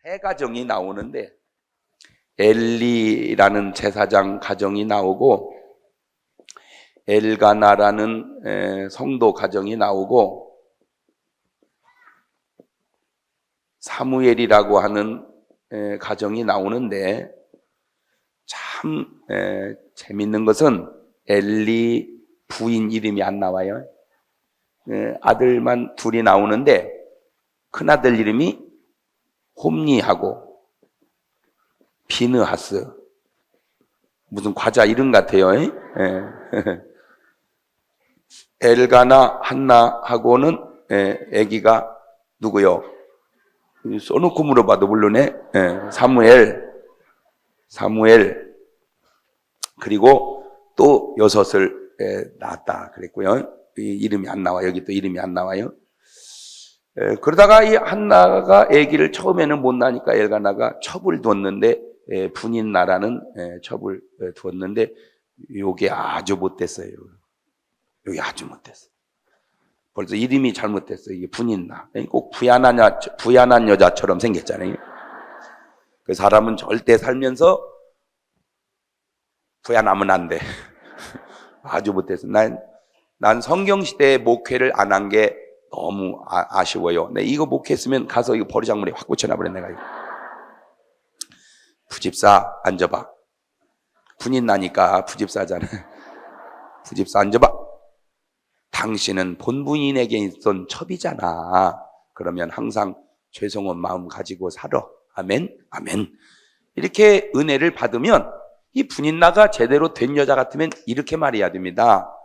세 가정이 나오는데 엘리라는 제사장 가정이 나오고 엘가나라는 성도 가정이 나오고 사무엘이라고 하는 가정이 나오는데 참 재밌는 것은 엘리 부인 이름이 안 나와요. 아들만 둘이 나오는데 큰아들 이름이 홈리하고 비느하스, 무슨 과자 이름 같아요. 엘가나 한나하고는 아기가 누구요? 써놓고 물어봐도 모르네. 사무엘. 그리고 또 6을 낳았다 그랬고요. 이름이 안 나와. 여기 또 이름이 안 나와요. 그러다가 이 한나가 아기를 처음에는 못 낳으니까 엘가나가 첩을 뒀는데 분인나라는 첩을 두었는데 요게 아주 못됐어요. 요게 아주 못됐어요. 벌써 이름이 잘못됐어요. 이게 분인나. 꼭 부야난 여자처럼 생겼잖아요. 그 사람은 절대 살면서 부야나면 안 돼. 아주 못됐어. 난 성경시대에 목회를 안 한 게 너무 아쉬워요. 내 이거 목회했으면 가서 이거 버리장머리 확 고쳐놔버려, 내가 이거. 부집사 앉아봐. 분인 나니까 부집사잖아. 부집사 앉아봐. 당신은 본부인에게 있던 첩이잖아. 그러면 항상 죄송한 마음 가지고 살아. 아멘, 아멘. 이렇게 은혜를 받으면 이 분인나가 제대로 된 여자 같으면 이렇게 말해야 됩니다.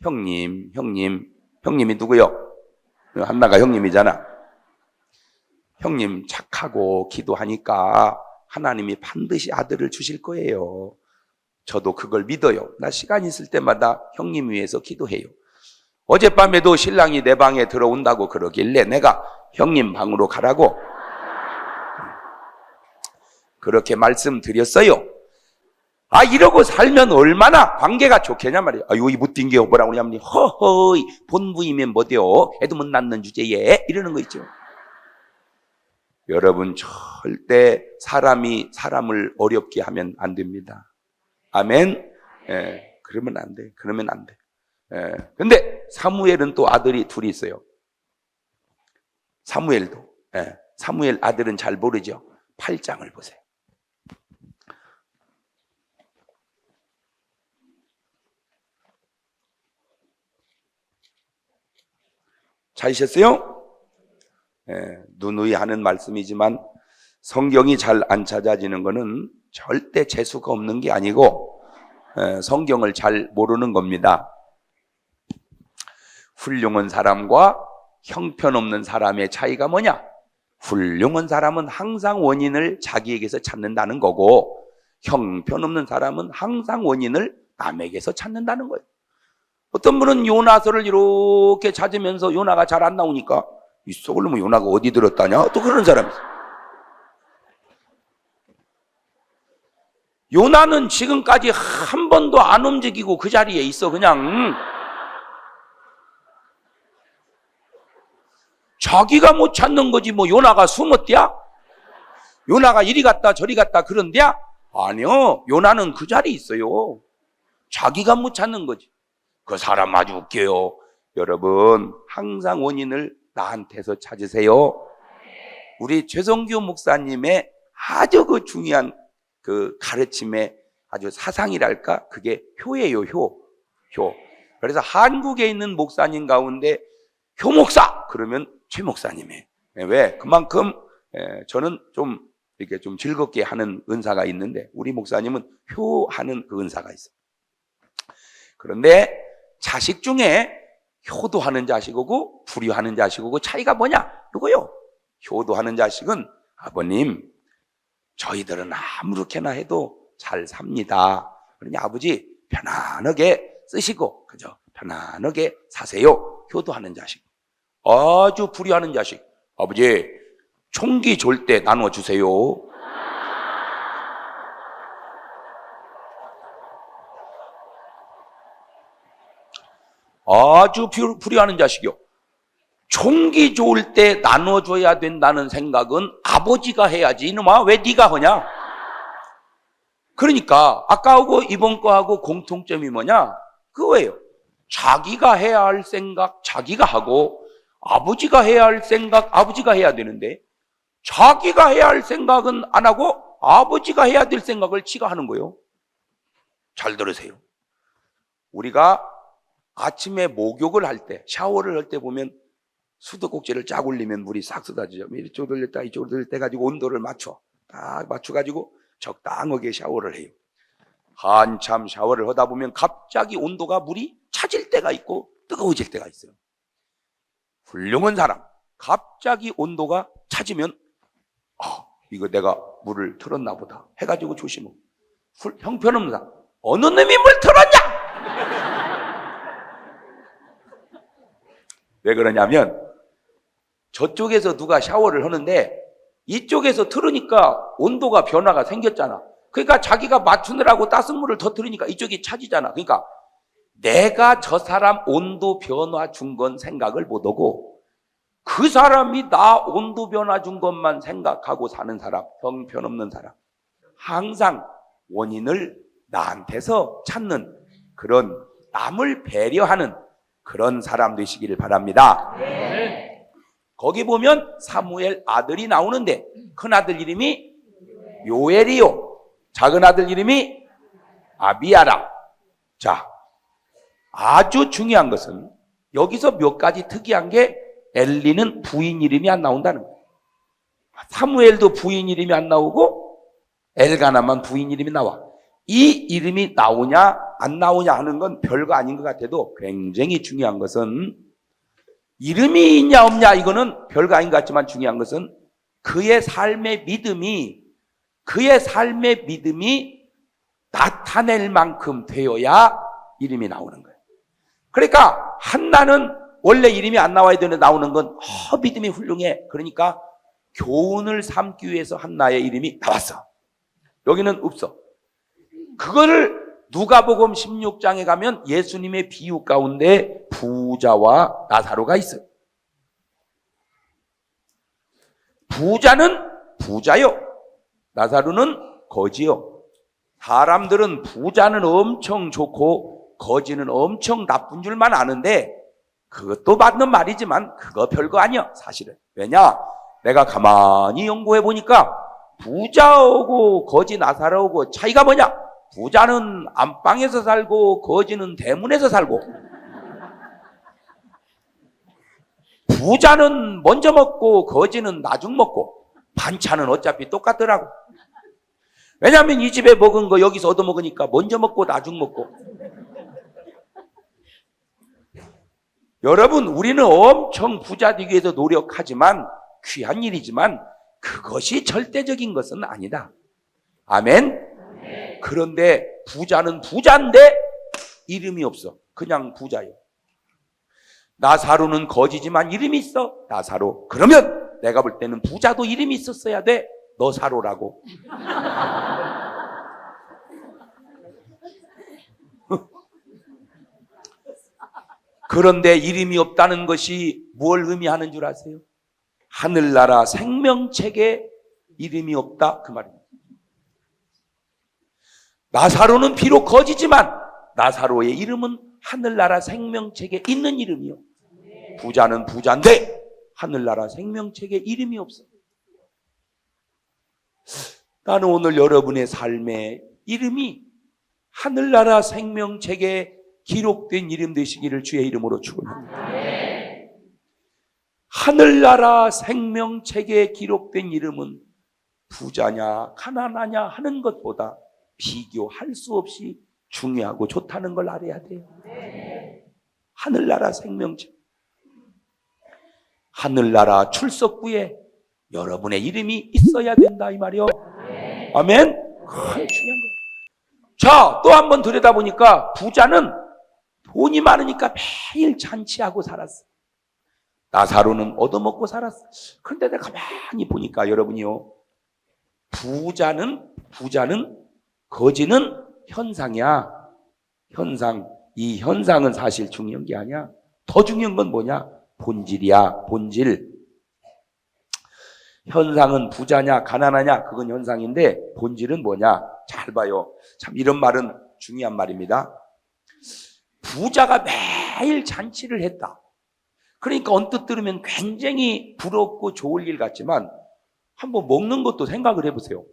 형님이 누구요? 한나가 형님이잖아. 형님 착하고 기도하니까 하나님이 반드시 아들을 주실 거예요. 저도 그걸 믿어요. 나 시간 있을 때마다 형님 위해서 기도해요. 어젯밤에도 신랑이 내 방에 들어온다고 그러길래 내가 형님 방으로 가라고 그렇게 말씀드렸어요. 이러고 살면 얼마나 관계가 좋겠냐 말이에요. 여기 못 띵겨 뭐라고 그러냐면 허허이 본부이면 뭐대요. 애도 못 낳는 주제에 이러는 거 있죠. 여러분 절대 사람이 사람을 어렵게 하면 안 됩니다. 아멘. 그러면 안 돼. 근데 사무엘은 또 아들이 둘이 있어요. 사무엘도. 사무엘 아들은 잘 모르죠. 8장을 보세요. 찾으셨어요? 누누이 하는 말씀이지만 성경이 잘 안 찾아지는 것은 절대 재수가 없는 게 아니고 성경을 잘 모르는 겁니다. 훌륭한 사람과 형편없는 사람의 차이가 뭐냐? 훌륭한 사람은 항상 원인을 자기에게서 찾는다는 거고 형편없는 사람은 항상 원인을 남에게서 찾는다는 거예요. 어떤 분은 요나서를 이렇게 찾으면서 요나가 잘 안 나오니까 이 속을 놈의 요나가 어디 들었다냐? 또 그런 사람이 있어요. 요나는 지금까지 한 번도 안 움직이고 그 자리에 있어. 그냥 자기가 못 찾는 거지. 뭐 요나가 숨었대야? 요나가 이리 갔다 저리 갔다 그런데야? 아니요. 요나는 그 자리에 있어요. 자기가 못 찾는 거지. 그 사람 아주 웃겨요. 여러분 항상 원인을 나한테서 찾으세요. 우리 최성규 목사님의 아주 그 중요한 그 가르침의 아주 사상이랄까? 그게 효예요. 효. 그래서 한국에 있는 목사님 가운데 효목사 그러면 최 목사님이에요. 왜? 그만큼 저는 좀 이렇게 좀 즐겁게 하는 은사가 있는데 우리 목사님은 효하는 그 은사가 있어요. 그런데 자식 중에 효도하는 자식이고 불효하는 자식이고 차이가 뭐냐? 이거요. 효도하는 자식은 아버님 저희들은 아무렇게나 해도 잘 삽니다. 그러니 아버지 편안하게 쓰시고 그죠? 편안하게 사세요. 효도하는 자식. 아주 불효하는 자식. 아버지 총기 줄 때 나눠주세요. 아주 불효하는 자식이요. 총기 좋을 때 나눠줘야 된다는 생각은 아버지가 해야지. 이놈아, 왜 네가 하냐? 그러니까 아까하고 이번 거하고 공통점이 뭐냐? 그거예요. 자기가 해야 할 생각 자기가 하고, 아버지가 해야 할 생각 아버지가 해야 되는데, 자기가 해야 할 생각은 안 하고 아버지가 해야 될 생각을 지가 하는 거예요. 잘 들으세요. 우리가 아침에 목욕을 할 때, 샤워를 할 때 보면 수도꼭지를 쫙 올리면 물이 싹 쏟아지죠. 이쪽으로 돌렸다 이쪽으로 돌렸다 해가지고 온도를 맞춰. 딱 맞춰가지고 적당하게 샤워를 해요. 한참 샤워를 하다 보면 갑자기 온도가 물이 차질 때가 있고 뜨거워질 때가 있어요. 훌륭한 사람, 갑자기 온도가 차지면 이거 내가 물을 틀었나 보다 해가지고 조심하고, 형편없는 사람, 어느 놈이 물 틀었냐? 왜 그러냐면 저쪽에서 누가 샤워를 하는데 이쪽에서 틀으니까 온도가 변화가 생겼잖아. 그러니까 자기가 맞추느라고 따뜻한 물을 더 틀으니까 이쪽이 차지잖아. 그러니까 내가 저 사람 온도 변화 준 건 생각을 못하고 그 사람이 나 온도 변화 준 것만 생각하고 사는 사람, 형편없는 사람, 항상 원인을 나한테서 찾는 그런, 남을 배려하는 그런 사람 되시기를 바랍니다. 네. 거기 보면 사무엘 아들이 나오는데 큰 아들 이름이 요엘이요, 작은 아들 이름이 아비야라. 자, 아주 중요한 것은 여기서 몇 가지 특이한 게, 엘리는 부인 이름이 안 나온다는 거예요. 사무엘도 부인 이름이 안 나오고 엘가나만 부인 이름이 나와. 이 이름이 나오냐 안 나오냐 하는 건 별거 아닌 것 같아도 굉장히 중요한 것은, 이름이 있냐 없냐 이거는 별거 아닌 것 같지만 중요한 것은 그의 삶의 믿음이 나타낼 만큼 되어야 이름이 나오는 거예요. 그러니까 한나는 원래 이름이 안 나와야 되는데 나오는 건 믿음이 훌륭해. 그러니까 교훈을 삼기 위해서 한나의 이름이 나왔어. 여기는 없어. 그거를 누가복음 16장에 가면 예수님의 비유 가운데 부자와 나사로가 있어요. 부자는 부자요, 나사로는 거지요. 사람들은 부자는 엄청 좋고 거지는 엄청 나쁜 줄만 아는데, 그것도 맞는 말이지만 그거 별거 아니야 사실은. 왜냐, 내가 가만히 연구해 보니까 부자하고 거지 나사로하고 차이가 뭐냐? 부자는 안방에서 살고 거지는 대문에서 살고, 부자는 먼저 먹고 거지는 나중 먹고, 반찬은 어차피 똑같더라고. 왜냐하면 이 집에 먹은 거 여기서 얻어먹으니까 먼저 먹고 나중 먹고. 여러분, 우리는 엄청 부자 되기 위해서 노력하지만, 귀한 일이지만 그것이 절대적인 것은 아니다. 아멘? 네. 그런데 부자는 부자인데 이름이 없어. 그냥 부자요. 나사로는 거지지만 이름이 있어. 나사로. 그러면 내가 볼 때는 부자도 이름이 있었어야 돼. 너사로라고. 그런데 이름이 없다는 것이 뭘 의미하는 줄 아세요? 하늘나라 생명책에 이름이 없다, 그 말입니다. 나사로는 비록 거지지만 나사로의 이름은 하늘나라 생명책에 있는 이름이요. 부자는 부자인데 하늘나라 생명책에 이름이 없어. 나는 오늘 여러분의 삶에 이름이 하늘나라 생명책에 기록된 이름 되시기를 주의 이름으로 축원합니다. 하늘나라 생명책에 기록된 이름은 부자냐 가난하냐 하는 것보다 비교할 수 없이 중요하고 좋다는 걸 알아야 돼요. 하늘나라 생명책, 하늘나라 출석부에 여러분의 이름이 있어야 된다 이 말이요. 아멘. 중요한 거예요. 자, 또 한 번 들여다보니까 부자는 돈이 많으니까 매일 잔치하고 살았어. 나사로는 얻어먹고 살았어. 그런데 내가 가만히 보니까 여러분이요, 부자는 거지는 현상이야. 현상. 이 현상은 사실 중요한 게 아니야. 더 중요한 건 뭐냐? 본질이야. 본질. 현상은 부자냐 가난하냐 그건 현상인데 본질은 뭐냐? 잘 봐요. 참 이런 말은 중요한 말입니다. 부자가 매일 잔치를 했다. 그러니까 언뜻 들으면 굉장히 부럽고 좋을 일 같지만 한번 먹는 것도 생각을 해보세요.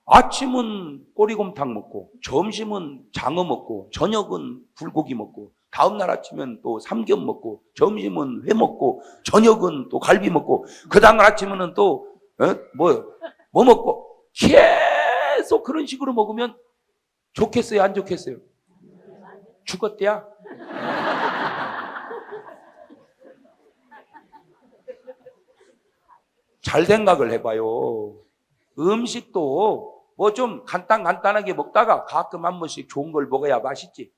아침은 꼬리곰탕 먹고 점심은 장어 먹고 저녁은 불고기 먹고 다음날 아침은 또 삼겹 먹고 점심은 회 먹고 저녁은 또 갈비 먹고 그 다음날 아침은 또 뭐 먹고 계속 그런 식으로 먹으면 좋겠어요 안 좋겠어요? 죽었대야. 잘 생각을 해봐요. 음식도 뭐 좀 간단하게 먹다가 가끔 한 번씩 좋은 걸 먹어야 맛있지.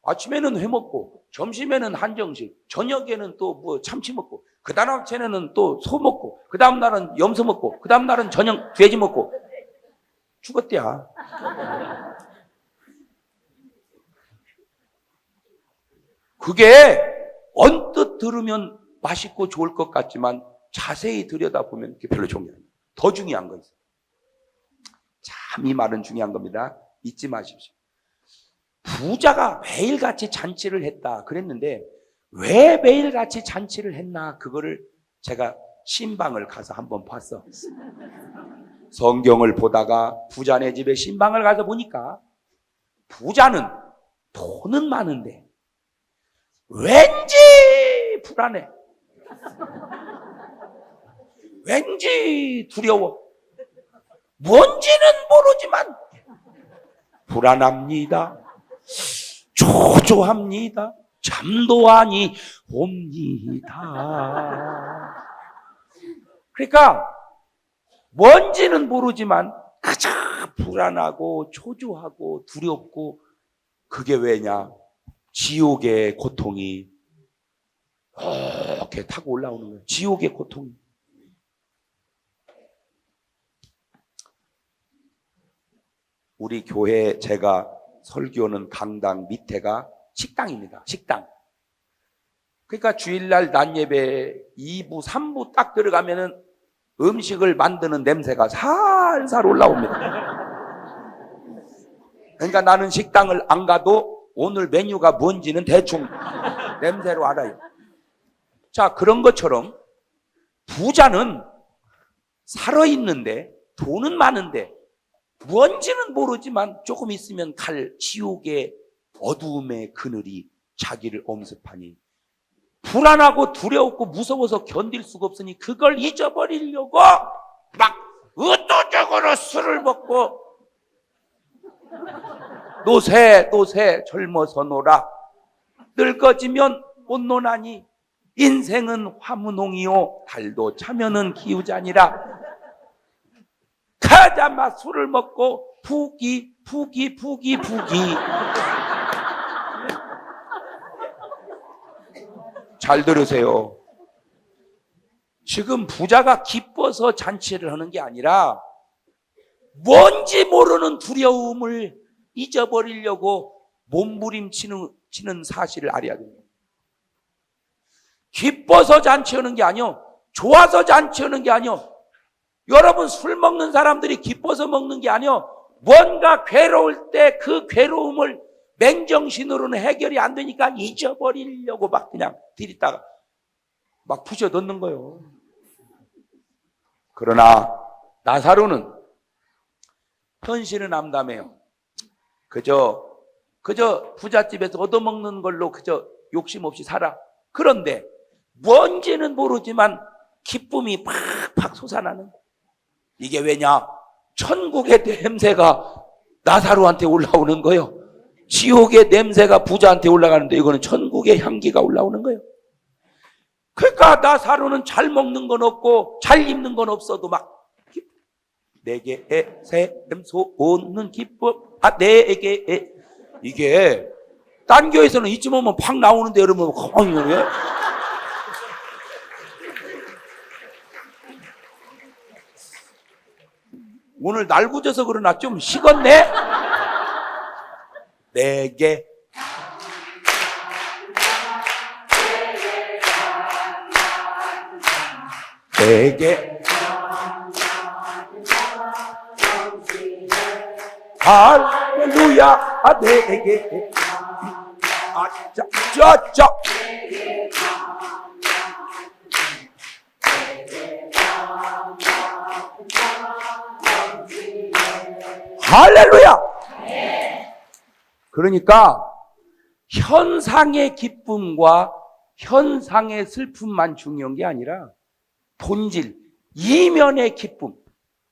아침에는 회 먹고 점심에는 한정식 저녁에는 또 뭐 참치 먹고 그 다음 아침에는 또 소 먹고 그 다음 날은 염소 먹고 그 다음 날은 저녁 돼지 먹고 죽었대야. 그게 언뜻 들으면 맛있고 좋을 것 같지만 자세히 들여다보면 그게 별로 중요해요. 더 중요한 거 있어요. 참 이 말은 중요한 겁니다. 잊지 마십시오. 부자가 매일같이 잔치를 했다 그랬는데 왜 매일같이 잔치를 했나 그거를 제가 신방을 가서 한번 봤어. 성경을 보다가 부자네 집에 신방을 가서 보니까 부자는 돈은 많은데 왠지 불안해. 왠지 두려워. 뭔지는 모르지만 불안합니다. 초조합니다. 잠도 아니 옵니다. 그러니까 뭔지는 모르지만 그저 불안하고 초조하고 두렵고 그게 왜냐? 지옥의 고통이 이렇게 타고 올라오는 거예요. 지옥의 고통이. 우리 교회 제가 설교하는 강당 밑에가 식당입니다. 식당. 그러니까 주일날 낮예배 2부, 3부 딱 들어가면은 음식을 만드는 냄새가 살살 올라옵니다. 그러니까 나는 식당을 안 가도 오늘 메뉴가 뭔지는 대충 냄새로 알아요. 자, 그런 것처럼 부자는 살아있는데 돈은 많은데 뭔지는 모르지만 조금 있으면 갈 지옥의 어두움의 그늘이 자기를 엄습하니 불안하고 두려웠고 무서워서 견딜 수가 없으니 그걸 잊어버리려고 막 의도적으로 술을 먹고 노새 젊어서 놀아 늙어지면 온노나니 인생은 화무농이요 달도 차면은 기우자니라. 가자마 술을 먹고 부기 잘 들으세요. 지금 부자가 기뻐서 잔치를 하는 게 아니라 뭔지 모르는 두려움을 잊어버리려고 몸부림치는 사실을 알아야 됩니다. 기뻐서 잔치하는 게 아니요, 좋아서 잔치하는 게 아니요. 여러분 술 먹는 사람들이 기뻐서 먹는 게 아니요, 뭔가 괴로울 때 그 괴로움을 맨정신으로는 해결이 안 되니까 잊어버리려고 막 그냥 들이다가 막 부셔 넣는 거예요. 그러나 나사로는 현실은 암담해요. 그저 부잣집에서 얻어먹는 걸로 그저 욕심 없이 살아. 그런데 뭔지는 모르지만 기쁨이 팍팍 솟아나는 거예요. 이게 왜냐? 천국의 냄새가 나사로한테 올라오는 거예요. 지옥의 냄새가 부자한테 올라가는데 이거는 천국의 향기가 올라오는 거예요. 그러니까 나사로는 잘 먹는 건 없고 잘 입는 건 없어도 막 내게에 샘솟는 기쁨, 내게에. 이게 딴 교회에서는 이쯤 오면 팍 나오는데 여러분 가만히 있는 오늘 날 굳어서 그러나 좀 식었네? 내게 할렐루야 내게 할렐루야. 그러니까 현상의 기쁨과 현상의 슬픔만 중요한 게 아니라 본질, 이면의 기쁨.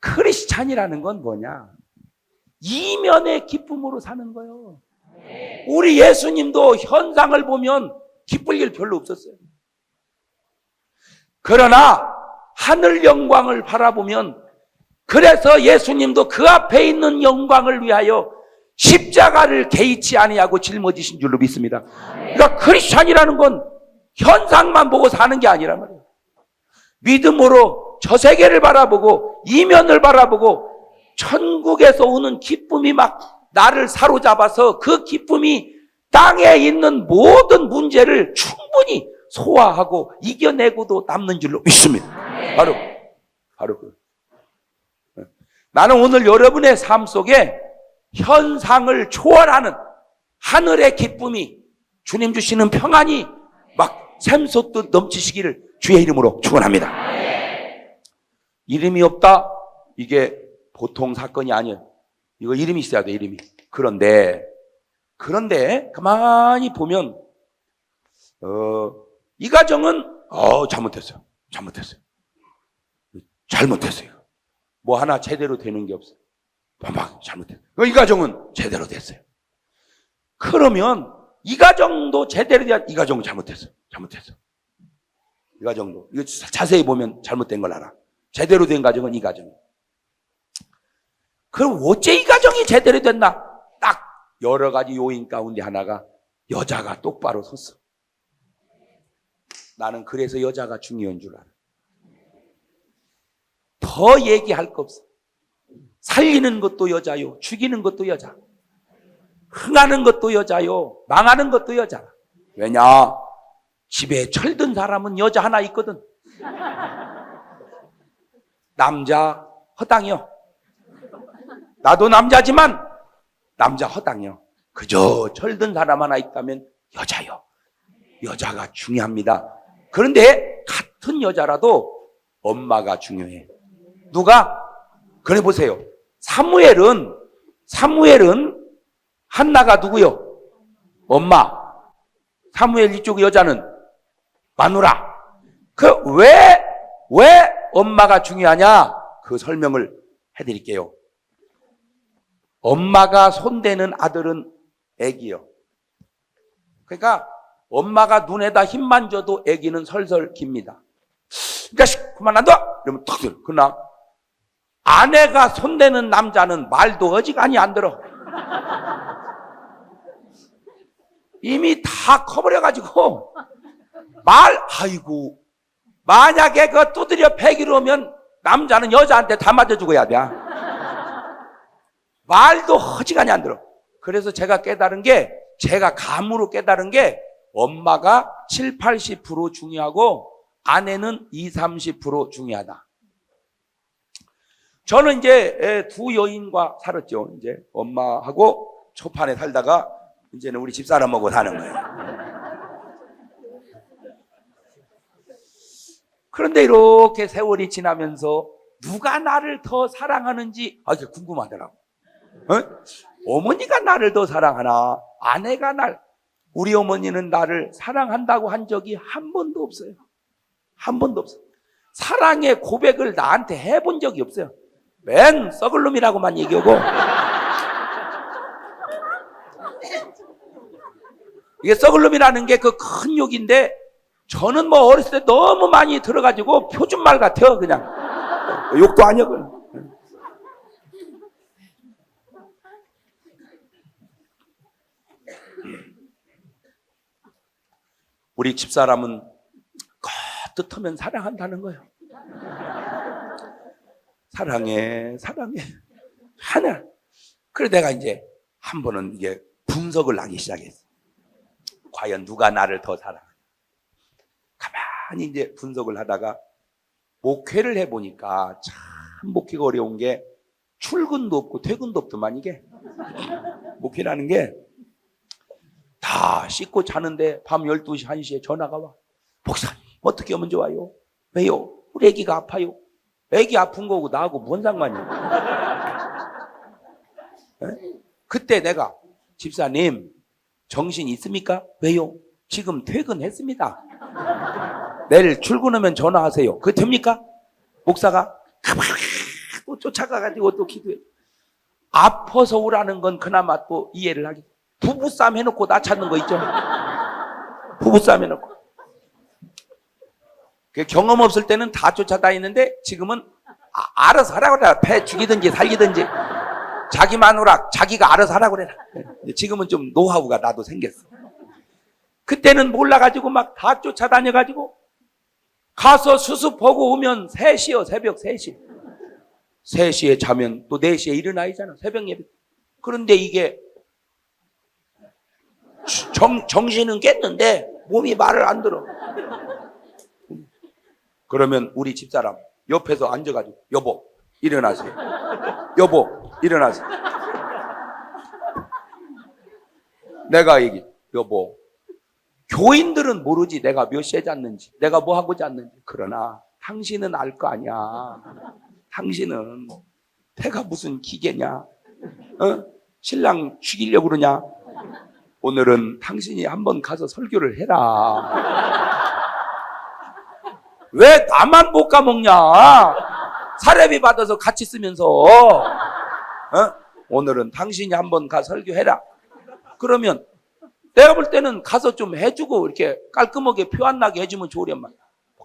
크리스찬이라는 건 뭐냐? 이면의 기쁨으로 사는 거예요. 우리 예수님도 현상을 보면 기쁠 일 별로 없었어요. 그러나 하늘 영광을 바라보면, 그래서 예수님도 그 앞에 있는 영광을 위하여 십자가를 개의치 아니하고 짊어지신 줄로 믿습니다. 그러니까 크리스찬이라는 건 현상만 보고 사는 게 아니란 말이에요. 믿음으로 저 세계를 바라보고 이면을 바라보고 천국에서 오는 기쁨이 막 나를 사로잡아서 그 기쁨이 땅에 있는 모든 문제를 충분히 소화하고 이겨내고도 남는 줄로 믿습니다. 바로 그. 나는 오늘 여러분의 삶 속에 현상을 초월하는 하늘의 기쁨이, 주님 주시는 평안이 막 샘솟듯 넘치시기를 주의 이름으로 축원합니다. 이름이 없다? 이게 보통 사건이 아니에요. 이거 이름이 있어야 돼, 이름이. 그런데 가만히 보면 이 가정은 잘못했어요. 뭐 하나 제대로 되는 게 없어요. 막 잘못했어요. 이 가정은 제대로 됐어요. 그러면 이 가정도 제대로 돼야, 이 가정은 잘못했어. 이 가정도. 이거 자세히 보면 잘못된 걸 알아. 제대로 된 가정은 이 가정. 그럼 어째 이 가정이 제대로 됐나? 딱 여러 가지 요인 가운데 하나가 여자가 똑바로 섰어. 나는 그래서 여자가 중요한 줄 알아. 더 얘기할 거 없어. 살리는 것도 여자요, 죽이는 것도 여자, 흥하는 것도 여자요, 망하는 것도 여자. 왜냐? 집에 철든 사람은 여자 하나 있거든. 남자 허당이요. 나도 남자지만 남자 허당이요. 그저 철든 사람 하나 있다면 여자요. 여자가 중요합니다. 그런데 같은 여자라도 엄마가 중요해. 누가? 그래 보세요. 사무엘은 한나가 누구요? 엄마. 사무엘 이쪽 여자는 마누라. 왜 엄마가 중요하냐? 그 설명을 해드릴게요. 엄마가 손대는 아들은 애기요. 그러니까 엄마가 눈에다 힘만 줘도 애기는 설설 깁니다. 그러니까 그만한다! 이러면 탁 들어. 그러나 아내가 손대는 남자는 말도 어지간히 안 들어. 이미 다 커버려가지고 아이고, 만약에 그 두드려 패기로 오면 남자는 여자한테 다 맞아 죽어야 돼. 말도 허지간히 안 들어. 그래서 제가 감으로 깨달은 게 엄마가 7, 80% 중요하고 아내는 2, 30% 중요하다. 저는 이제 두 여인과 살았죠. 이제 엄마하고 초판에 살다가 이제는 우리 집사람하고 사는 거예요. 그런데 이렇게 세월이 지나면서 누가 나를 더 사랑하는지 이게 궁금하더라고. 어머니가 나를 더 사랑하나? 아내가 우리 어머니는 나를 사랑한다고 한 적이 한 번도 없어요. 한 번도 없어요. 사랑의 고백을 나한테 해본 적이 없어요. 맨 썩을 놈이라고만 얘기하고. 이게 썩을 놈이라는 게 그 큰 욕인데, 저는 뭐 어렸을 때 너무 많이 들어가지고 표준말 같아요, 그냥. 욕도 아니야, 그냥. 우리 집사람은 거뜻하면 사랑한다는 거예요. 사랑해. 하나. 그래 내가 이제 한 번은 이게 분석을 하기 시작했어. 과연 누가 나를 더 사랑하냐. 가만히 이제 분석을 하다가 목회를 해보니까 참 목회가 어려운 게, 출근도 없고 퇴근도 없더만 이게. 목회라는 게 다 씻고 자는데 밤 12시, 1시에 전화가 와. 목사님 어떻게 하면 좋아요? 왜요? 우리 애기가 아파요. 애기 아픈 거고 나하고 뭔 상관이야? 에? 그때 내가 집사님 정신 있습니까? 왜요? 지금 퇴근했습니다. 내일 출근하면 전화하세요. 그거 됩니까? 목사가 또 쫓아가가지고 또 기도해. 아파서 오라는 건 그나마 또 이해를 하겠. 부부싸움 해놓고 나 찾는 거 있죠? 부부싸움 해놓고. 경험 없을 때는 다 쫓아다니는데 지금은 알아서 하라고 그래라. 배 죽이든지 살리든지 자기 마누라 자기가 알아서 하라고 그래라. 지금은 좀 노하우가 나도 생겼어. 그때는 몰라가지고 막 다 쫓아다녀가지고 가서 수습하고 오면 3시요. 새벽 3시. 3시에 자면 또 4시에 일어나야잖아. 새벽 예배. 그런데 이게 정신은 깼는데 몸이 말을 안 들어. 그러면 우리 집사람 옆에서 앉아가지고 여보 일어나세요. 여보 일어나세요. 내가 얘기 여보 교인들은 모르지 내가 몇 시에 잤는지 내가 뭐 하고 잤는지. 그러나 당신은 알 거 아니야. 당신은 배가 무슨 기계냐? 신랑 죽이려고 그러냐? 오늘은 당신이 한번 가서 설교를 해라. 왜 나만 못 가먹냐? 사례비 받아서 같이 쓰면서 오늘은 당신이 한번 가서 설교해라. 그러면 내가 볼 때는 가서 좀 해주고 이렇게 깔끔하게 표 안 나게 해주면 좋으련 말이야.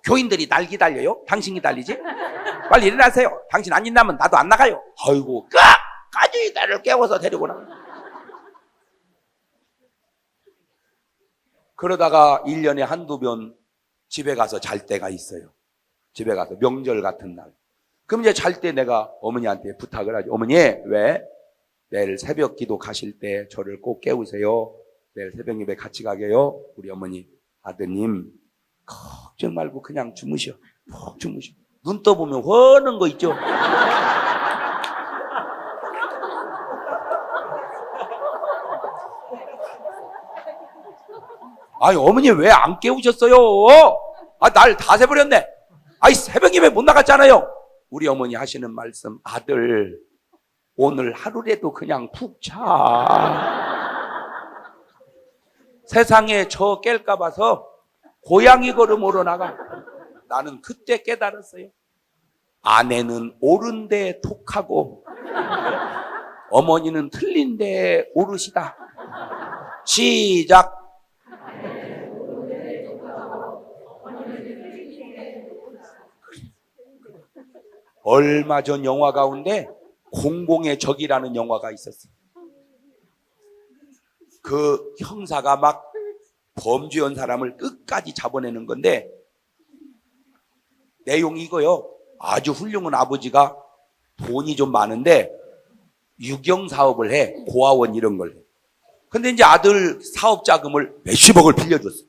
교인들이 날 기다려요? 당신 기다리지? 빨리 일어나세요. 당신 안 일어나면 나도 안 나가요. 아이고 까지 나를 깨워서 데리고 나. 그러다가 1년에 한두 번 집에 가서 잘 때가 있어요. 집에 가서 명절 같은 날. 그럼 이제 잘 때 내가 어머니한테 부탁을 하죠. 어머니 왜 내일 새벽 기도 가실 때 저를 꼭 깨우세요. 내일 새벽 예배 같이 가게요. 우리 어머니 아드님 걱정 말고 그냥 주무셔. 푹 주무셔. 눈 떠보면 훤한 거 있죠. 아니 어머니 왜 안 깨우셨어요? 날 다 새버렸네. 새벽 예배 못 나갔잖아요. 우리 어머니 하시는 말씀 아들 오늘 하루라도 그냥 푹 자. 세상에 저 깰까 봐서 고양이 걸음으로 나가. 나는 그때 깨달았어요. 아내는 옳은데 톡하고 어머니는 틀린데 오르시다. 시작. 얼마 전 영화 가운데 공공의 적이라는 영화가 있었어요. 그 형사가 막 범죄한 사람을 끝까지 잡아내는 건데 내용이 이거요. 아주 훌륭한 아버지가 돈이 좀 많은데 유경 사업을 해. 고아원 이런 걸 해. 근데 이제 아들 사업 자금을 몇십억을 빌려줬어.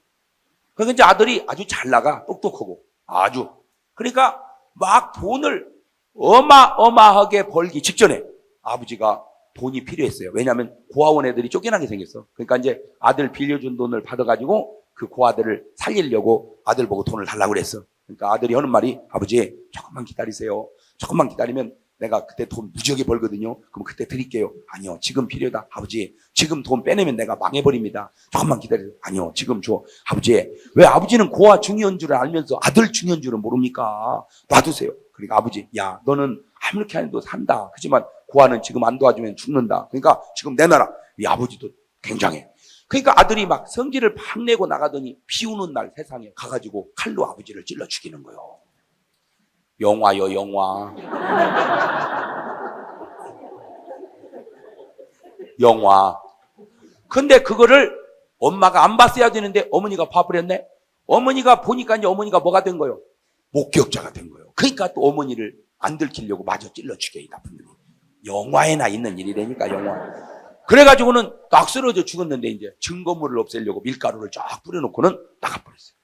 그러니까 이제 아들이 아주 잘 나가. 똑똑하고 아주. 그러니까 막 돈을 어마어마하게 벌기 직전에 아버지가 돈이 필요했어요. 왜냐하면 고아원 애들이 쫓겨나게 생겼어. 그러니까 이제 아들 빌려준 돈을 받아가지고 그 고아들을 살리려고 아들 보고 돈을 달라고 그랬어. 그러니까 아들이 하는 말이 아버지 조금만 기다리세요. 조금만 기다리면 내가 그때 돈 무지하게 벌거든요. 그럼 그때 드릴게요. 아니요 지금 필요하다. 아버지 지금 돈 빼내면 내가 망해버립니다. 조금만 기다리세요. 아니요 지금 줘. 아버지 왜 아버지는 고아 중요한 줄을 알면서 아들 중요한 줄은 모릅니까? 놔두세요. 그러니까 아버지 야 너는 아무렇게 안 해도 산다. 그렇지만 고아는 지금 안 도와주면 죽는다. 그러니까 지금 내놔라. 이 아버지도 굉장해. 그러니까 아들이 막 성질을 팍 내고 나가더니 비 오는 날 세상에 가가지고 칼로 아버지를 찔러 죽이는 거예요. 영화요 영화. 영화. 근데 그거를 엄마가 안 봤어야 되는데 어머니가 봐버렸네. 어머니가 보니까 이제 어머니가 뭐가 된 거예요? 목격자가 된 거예요. 그러니까 또 어머니를 안 들키려고 마저 찔러 죽여 이 나쁜 놈이. 영화에나 있는 일이라니까 영화. 그래가지고는 딱 쓰러져 죽었는데 이제 증거물을 없애려고 밀가루를 쫙 뿌려놓고는 나가버렸어요.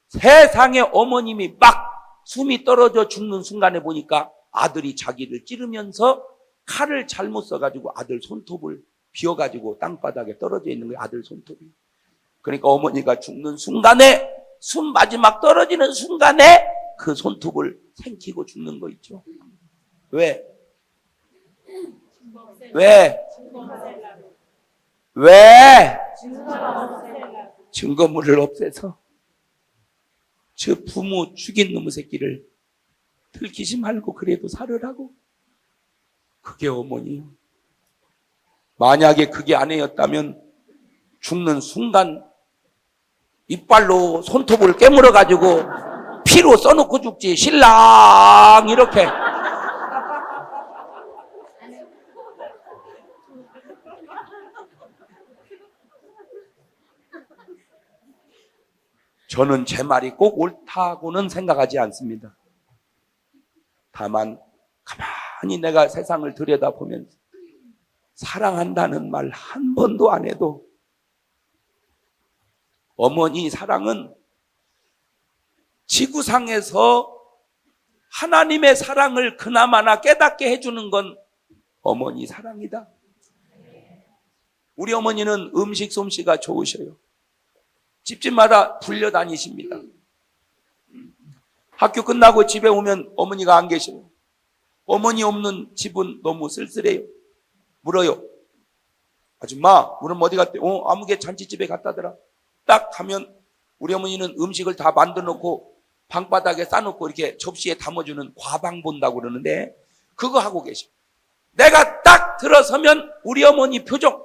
세상에 어머님이 막 숨이 떨어져 죽는 순간에 보니까 아들이 자기를 찌르면서 칼을 잘못 써가지고 아들 손톱을 비어가지고 땅바닥에 떨어져 있는 거예요. 아들 손톱이. 그러니까 어머니가 죽는 순간에, 숨 마지막 떨어지는 순간에 그 손톱을 생기고 죽는 거 있죠. 왜? 증거물을 없애서 저 부모 죽인 놈의 새끼를 들키지 말고 그래도 살으라고. 그게 어머니요. 만약에 그게 아내였다면 죽는 순간 이빨로 손톱을 깨물어 가지고 피로 써놓고 죽지. 신랑 이렇게. 저는 제 말이 꼭 옳다고는 생각하지 않습니다. 다만 가만히 내가 세상을 들여다보면 사랑한다는 말 한 번도 안 해도 어머니 사랑은 지구상에서 하나님의 사랑을 그나마나 깨닫게 해주는 건 어머니 사랑이다. 우리 어머니는 음식 솜씨가 좋으셔요. 집집마다 불려다니십니다. 학교 끝나고 집에 오면 어머니가 안 계셔요. 어머니 없는 집은 너무 쓸쓸해요. 물어요. 아줌마, 오늘 어디 갔대? 아무개 잔치집에 갔다더라. 딱 가면 우리 어머니는 음식을 다 만들어 놓고 방바닥에 싸놓고 이렇게 접시에 담아주는 과방 본다고 그러는데 그거 하고 계셔. 내가 딱 들어서면 우리 어머니 표정.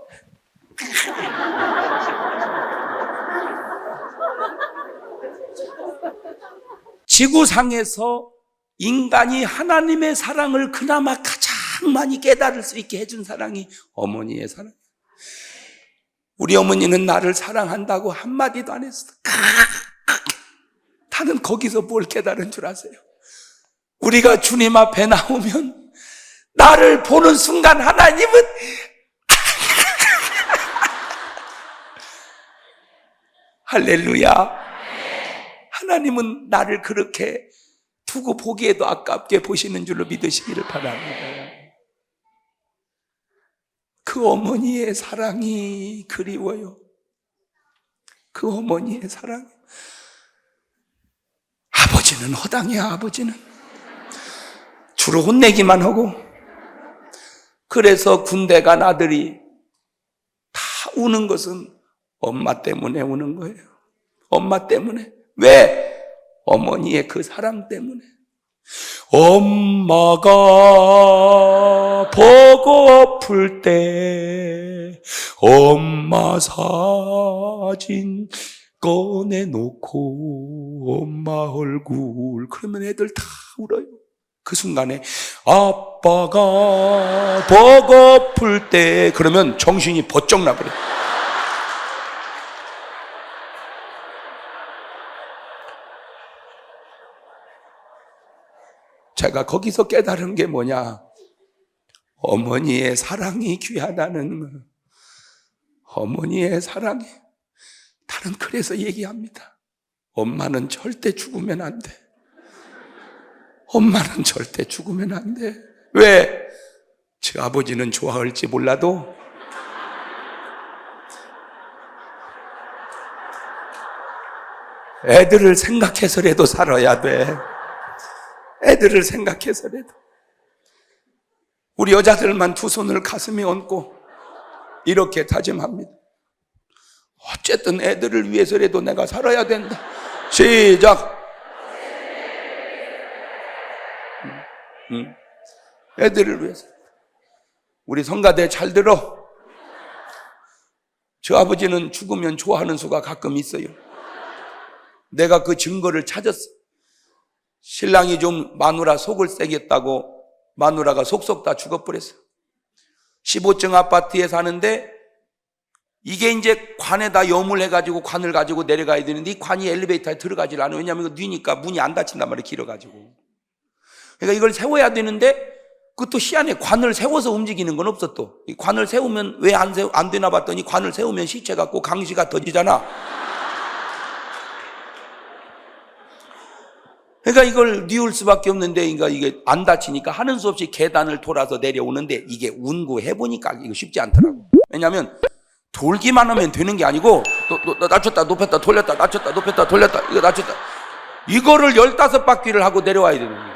지구상에서 인간이 하나님의 사랑을 그나마 가장 많이 깨달을 수 있게 해준 사랑이 어머니의 사랑. 우리 어머니는 나를 사랑한다고 한마디도 안 했어. 나는 거기서 뭘 깨달은 줄 아세요? 우리가 주님 앞에 나오면 나를 보는 순간 하나님은 할렐루야. 하나님은 나를 그렇게 두고 보기에도 아깝게 보시는 줄로 믿으시기를 바랍니다. 그 어머니의 사랑이 그리워요. 그 어머니의 사랑. 아버지는 허당이야. 아버지는 주로 혼내기만 하고, 그래서 군대 간 아들이 다 우는 것은 엄마 때문에 우는 거예요. 엄마 때문에. 왜? 어머니의 그 사랑 때문에. 엄마가 보고플 때 엄마 사진 꺼내놓고 엄마 얼굴, 그러면 애들 다 울어요. 그 순간에 아빠가 보고플 때, 그러면 정신이 번쩍 나버려요. 제가 거기서 깨달은 게 뭐냐? 어머니의 사랑이 귀하다는 거. 어머니의 사랑이. 나는 그래서 얘기합니다. 엄마는 절대 죽으면 안 돼. 엄마는 절대 죽으면 안 돼. 왜? 제 아버지는 좋아할지 몰라도 애들을 생각해서라도 살아야 돼. 애들을 생각해서라도. 우리 여자들만 두 손을 가슴에 얹고 이렇게 다짐합니다. 어쨌든 애들을 위해서라도 내가 살아야 된다. 시작. 애들을 위해서. 우리 성가대 잘 들어. 저 아버지는 죽으면 좋아하는 수가 가끔 있어요. 내가 그 증거를 찾았어. 신랑이 좀 마누라 속을 새겼다고 마누라가 속속 다 죽어버렸어. 15층 아파트에 사는데 이게 이제 관에다 여물해가지고 관을 가지고 내려가야 되는데 이 관이 엘리베이터에 들어가질 않아요. 왜냐하면 이거 뉘니까 문이 안 닫힌단 말이에요. 길어가지고. 그러니까 이걸 세워야 되는데 그것도 희한해. 관을 세워서 움직이는 건 없어. 또 이 관을 세우면 왜 안 되나 봤더니 관을 세우면 시체 갖고 강시가 터지잖아. 그러니까 이걸 뉘울 수밖에 없는데, 그러니까 이게 안 다치니까 하는 수 없이 계단을 돌아서 내려오는데, 이게 운구 해보니까 이거 쉽지 않더라고. 왜냐하면 돌기만 하면 되는 게 아니고, 또 낮췄다 높였다 돌렸다 낮췄다 높였다 돌렸다 이거 낮췄다, 이거를 15바퀴를 하고 내려와야 되는 거예요.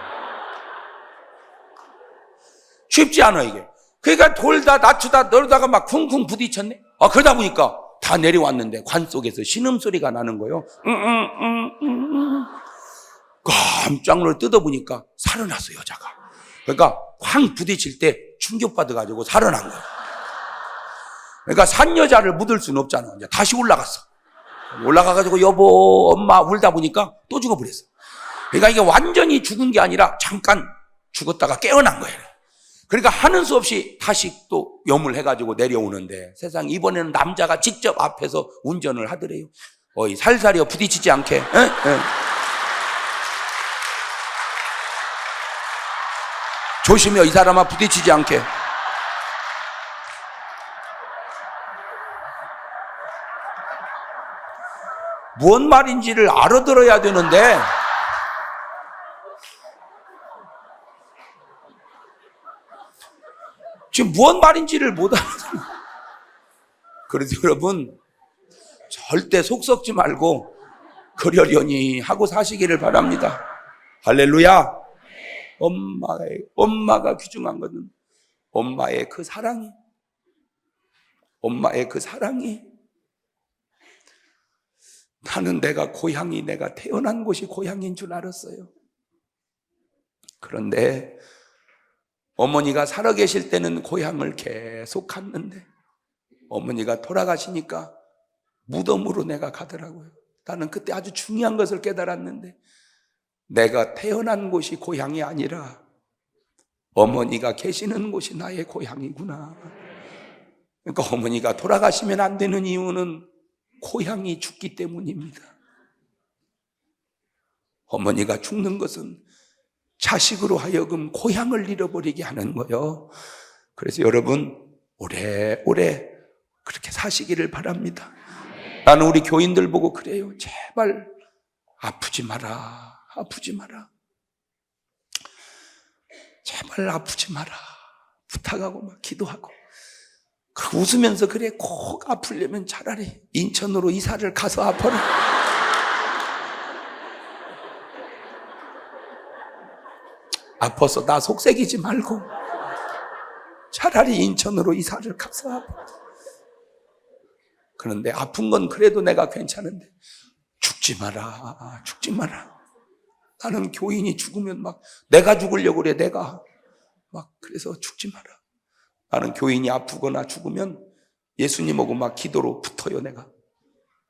쉽지 않아 이게. 그러니까 돌다 낮추다 널다가 막 쿵쿵 부딪혔네. 그러다 보니까 다 내려왔는데 관 속에서 신음소리가 나는 거예요. 깜짝 놀라 뜯어보니까 살아났어, 여자가. 그러니까 황 부딪힐 때 충격받아가지고 살아난 거야. 그러니까 산 여자를 묻을 수는 없잖아. 이제 다시 올라갔어. 올라가가지고 여보 엄마 울다 보니까 또 죽어버렸어. 그러니까 이게 완전히 죽은 게 아니라 잠깐 죽었다가 깨어난 거예요. 그러니까 하는 수 없이 다시 또 염을 해가지고 내려오는데, 세상 이번에는 남자가 직접 앞에서 운전을 하더래요. 살살이요, 부딪히지 않게. 조심해요, 이 사람아, 부딪히지 않게. 뭔 말인지를 알아들어야 되는데, 지금 무슨 말인지를 못 알아듣는. 그래서 여러분, 절대 속 썩지 말고 그러려니 하고 사시기를 바랍니다. 할렐루야. 엄마가 귀중한 것은 엄마의 그 사랑이, 엄마의 그 사랑이. 나는 내가 태어난 곳이 고향인 줄 알았어요. 그런데 어머니가 살아계실 때는 고향을 계속 갔는데, 어머니가 돌아가시니까 무덤으로 내가 가더라고요. 나는 그때 아주 중요한 것을 깨달았는데, 내가 태어난 곳이 고향이 아니라 어머니가 계시는 곳이 나의 고향이구나. 그러니까 어머니가 돌아가시면 안 되는 이유는 고향이 죽기 때문입니다. 어머니가 죽는 것은 자식으로 하여금 고향을 잃어버리게 하는 거예요. 그래서 여러분, 오래오래 그렇게 사시기를 바랍니다. 나는 우리 교인들 보고 그래요. 제발 아프지 마라. 아프지 마라. 제발 아프지 마라. 부탁하고 막 기도하고. 웃으면서 그래, 꼭 아프려면 차라리 인천으로 이사를 가서 아파라. 아파서 나 속색이지 말고 차라리 인천으로 이사를 가서 아파. 그런데 아픈 건 그래도 내가 괜찮은데, 죽지 마라, 죽지 마라. 나는 교인이 죽으면 막 내가 죽으려고 그래, 내가. 막 그래서 죽지 마라. 나는 교인이 아프거나 죽으면 예수님하고 막 기도로 붙어요, 내가.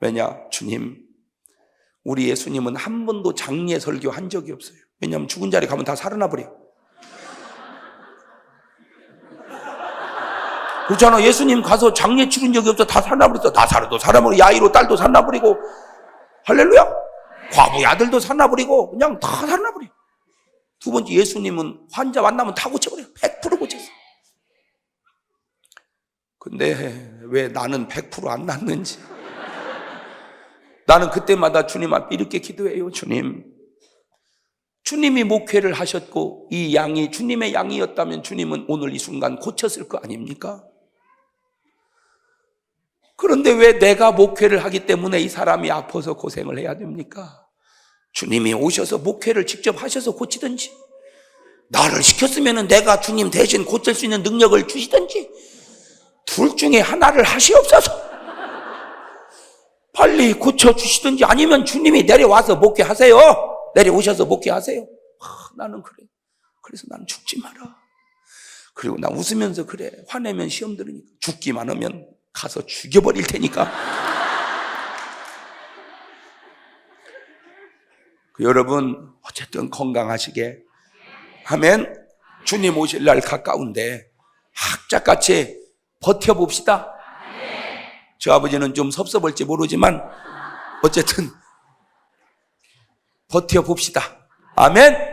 왜냐? 주님, 우리 예수님은 한 번도 장례 설교 한 적이 없어요. 왜냐하면 죽은 자리 가면 다 살아나 버려. 그렇잖아. 예수님 가서 장례 치른 적이 없어. 다 살아나 버렸어. 나사로도 살아버리고, 야이로 딸도 살아나 버리고, 할렐루야. 과부의 아들도 살아나 버리고, 그냥 다 살아나 버려. 두 번째, 예수님은 환자 만나면 다 고쳐버려. 100% 고쳤어. 근데 왜 나는 100% 안 낫는지. 나는 그때마다 주님 앞에 이렇게 기도해요. 주님이 목회를 하셨고 이 양이 주님의 양이었다면 주님은 오늘 이 순간 고쳤을 거 아닙니까? 그런데 왜 내가 목회를 하기 때문에 이 사람이 아파서 고생을 해야 됩니까? 주님이 오셔서 목회를 직접 하셔서 고치든지, 나를 시켰으면 내가 주님 대신 고칠 수 있는 능력을 주시든지, 둘 중에 하나를 하시옵소서. 빨리 고쳐주시든지, 아니면 주님이 내려와서 목회하세요. 내려오셔서 목회하세요. 나는 그래. 그래서 나는 죽지 마라. 그리고 나 웃으면서 그래. 화내면 시험 들으니까, 죽기만 하면 가서 죽여버릴 테니까. 여러분, 어쨌든 건강하시게. 아멘. 주님 오실 날 가까운데 학자같이 버텨봅시다. 저 아버지는 좀 섭섭할지 모르지만 어쨌든 버텨봅시다. 아멘.